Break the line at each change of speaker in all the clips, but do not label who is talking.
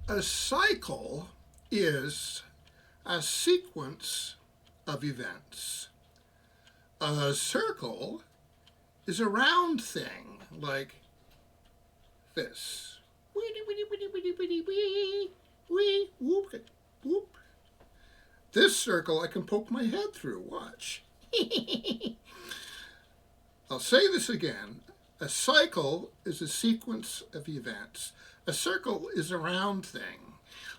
A cycle is a sequence of events. A circle is a round thing like this. Whoop, whoop. This circle I can poke my head through. Watch. I'll say this again. A cycle is a sequence of events. A circle is a round thing,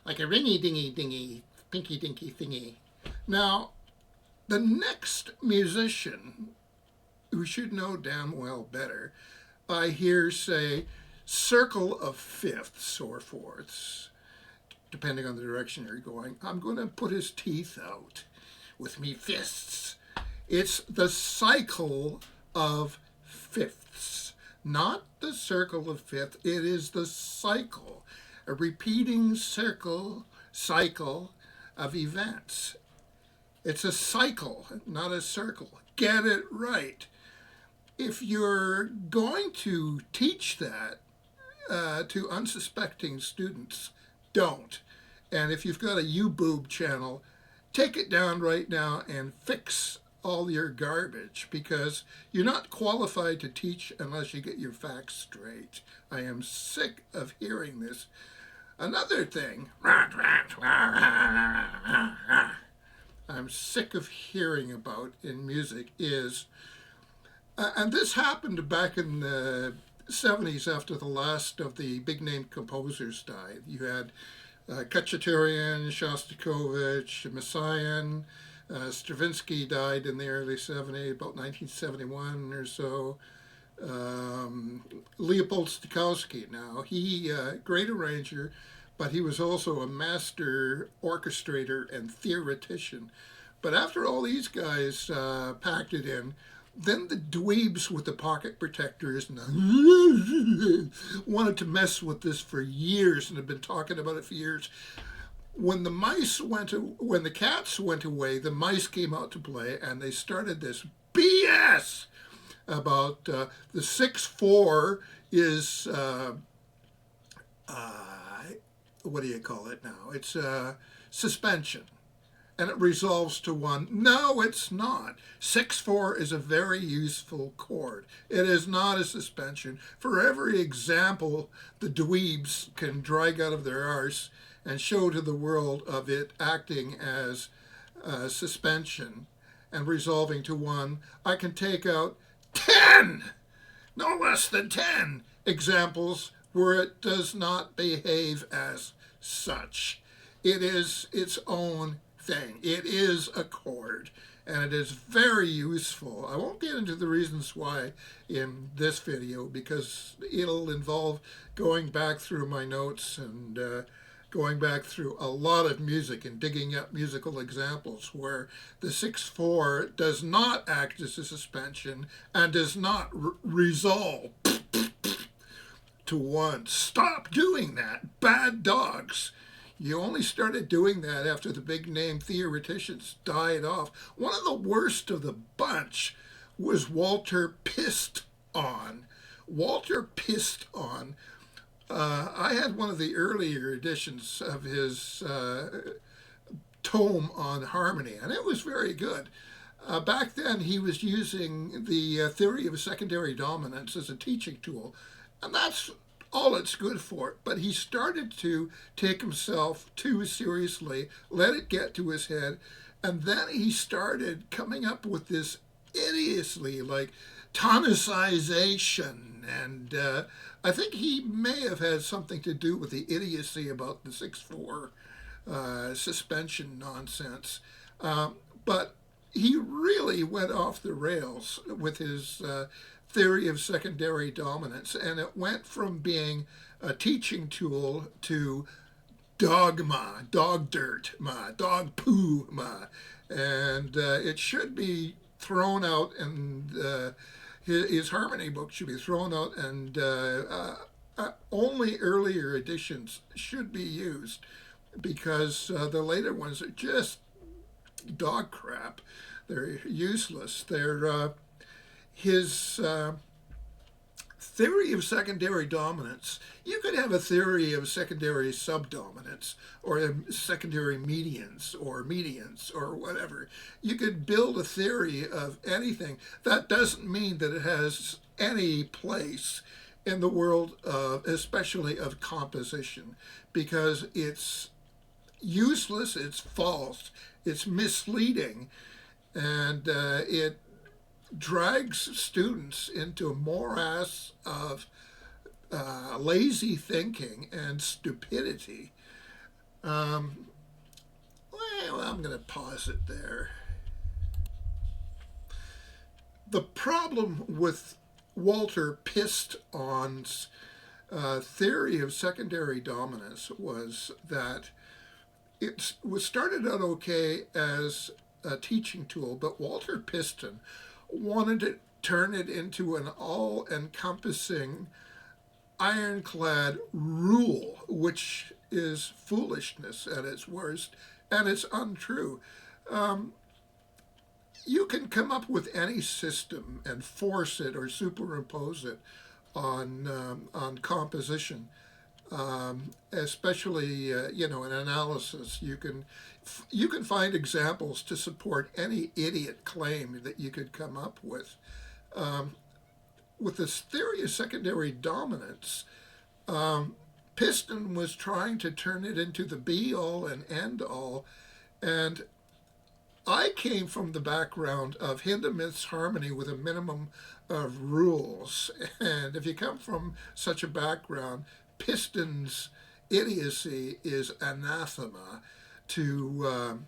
like a ringy dingy dingy, pinky dinky thingy. Now, the next musician who should know damn well better, I hear say circle of fifths or fourths, depending on the direction you're going. I'm going to put his teeth out with me fists. It's the cycle of fifths, not the circle of fifth. It is the cycle, a repeating cycle of events. It's a cycle, not a circle. Get it right. If you're going to teach that to unsuspecting students, don't. And if you've got a YouTube channel, take it down right now and fix all your garbage, because you're not qualified to teach unless you get your facts straight. I am sick of hearing this. Another thing, I'm sick of hearing about in music is, and this happened back in the 70s after the last of the big name composers died. You had Khachaturian, Shostakovich, Messiaen. Stravinsky died in the early 70s, about 1971 or so. Leopold Stokowski now, he great arranger, but he was also a master orchestrator and theoretician. But after all these guys packed it in, then the dweebs with the pocket protectors wanted to mess with this for years and have been talking about it for years. When the cats went away, the mice came out to play, and they started this BS about the 6/4 is what do you call it now? It's suspension, and it resolves to 1. No, it's not. 6/4 is a very useful chord. It is not a suspension. For every example the dweebs can drag out of their arse and show to the world of it acting as suspension and resolving to 1, I can take out 10, no less than 10 examples where it does not behave as such. It is its own thing. It is a chord, and it is very useful. I won't get into the reasons why in this video, because it'll involve going back through my notes and going back through a lot of music and digging up musical examples where the 6/4 does not act as a suspension and does not resolve to 1. Stop doing that. Bad dogs. You only started doing that after the big name theoreticians died off. One of the worst of the bunch was Walter Pissed On. Walter Pissed On. I had one of the earlier editions of his tome on harmony, and it was very good. Back then, he was using the theory of secondary dominance as a teaching tool, and that's all it's good for. But he started to take himself too seriously, let it get to his head, and then he started coming up with this idiocy like tonicization, and I think he may have had something to do with the idiocy about the 6/4 suspension nonsense. But he really went off the rails with his theory of secondary dominance, and it went from being a teaching tool to dogma, dog dirt ma, dog poo ma, and it should be thrown out, and his harmony book should be thrown out, and only earlier editions should be used, because the later ones are just dog crap. They're useless. They're his theory of secondary dominance, you could have a theory of secondary subdominance or secondary medians or whatever. You could build a theory of anything. That doesn't mean that it has any place in the world of, especially of composition, because it's useless, it's false, it's misleading, and it drags students into a morass of lazy thinking and stupidity. Well, I'm going to pause it there. The problem with Walter Piston's theory of secondary dominance was that it was started out okay as a teaching tool, but Walter Piston wanted to turn it into an all-encompassing, ironclad rule, which is foolishness at its worst, and it's untrue. You can come up with any system and force it or superimpose it on composition, especially in analysis. You can find examples to support any idiot claim that you could come up with. With this theory of secondary dominance, Piston was trying to turn it into the be-all and end-all, and I came from the background of Hindemith's harmony with a minimum of rules. And if you come from such a background, Piston's idiocy is anathema to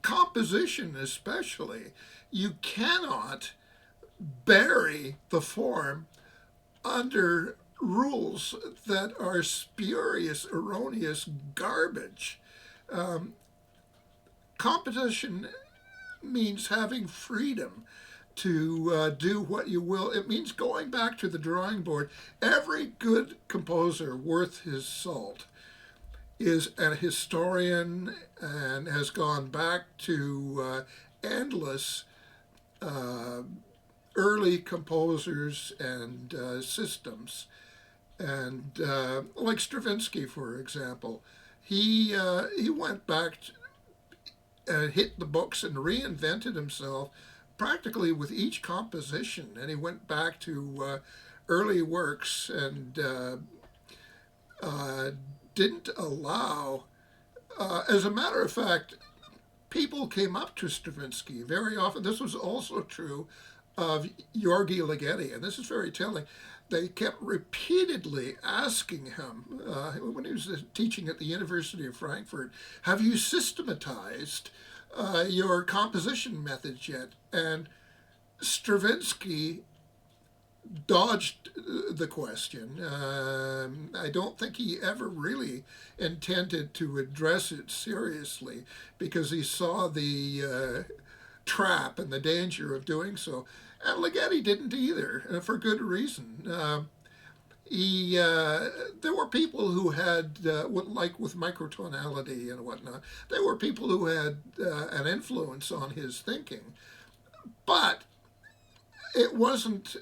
composition especially. You cannot bury the form under rules that are spurious, erroneous garbage. Composition means having freedom to do what you will. It means going back to the drawing board. Every good composer worth his salt is a historian and has gone back to endless early composers and systems. And like Stravinsky, for example, he went back and hit the books and reinvented himself practically with each composition. And he went back to early works and didn't allow, as a matter of fact, people came up to Stravinsky very often. This was also true of Georgi Ligeti, and this is very telling. They kept repeatedly asking him, when he was teaching at the University of Frankfurt, have you systematized your composition methods yet? And Stravinsky dodged the question. I don't think he ever really intended to address it seriously because he saw the trap and the danger of doing so. And Ligeti didn't either, for good reason. There were people who had, like with microtonality and whatnot, there were people who had an influence on his thinking. But it wasn't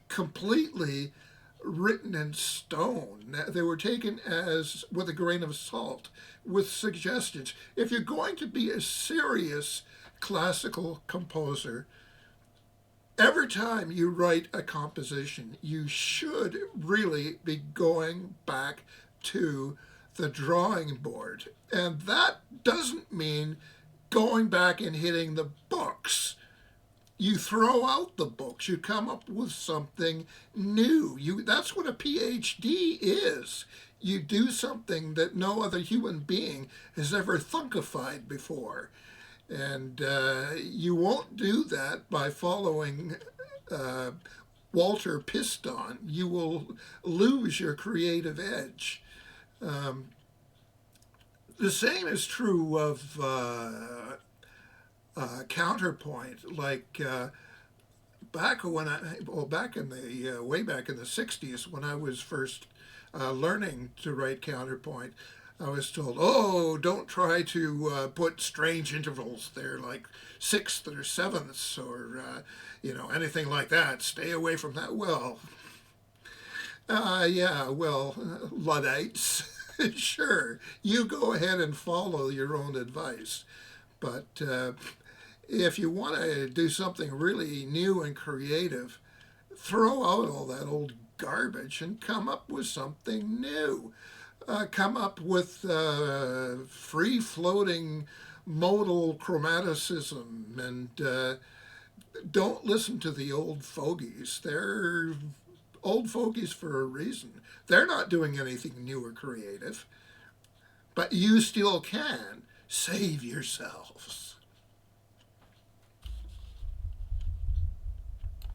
completely written in stone. They were taken as with a grain of salt, with suggestions. If you're going to be a serious classical composer, every time you write a composition, you should really be going back to the drawing board. And that doesn't mean going back and hitting the books. You throw out the books. You come up with something new. That's what a PhD is. You do something that no other human being has ever thunkified before. And you won't do that by following Walter Piston. You will lose your creative edge. The same is true of counterpoint. Like back in the way back in the '60s when I was first learning to write counterpoint, I was told, oh, don't try to put strange intervals there like sixths or sevenths or anything like that. Stay away from that. Well, Yeah, well, Luddites, sure, you go ahead and follow your own advice. But if you want to do something really new and creative, throw out all that old garbage and come up with something new. Come up with free floating modal chromaticism and don't listen to the old fogies. They're old fogies for a reason. They're not doing anything new or creative, but you still can. Save yourselves.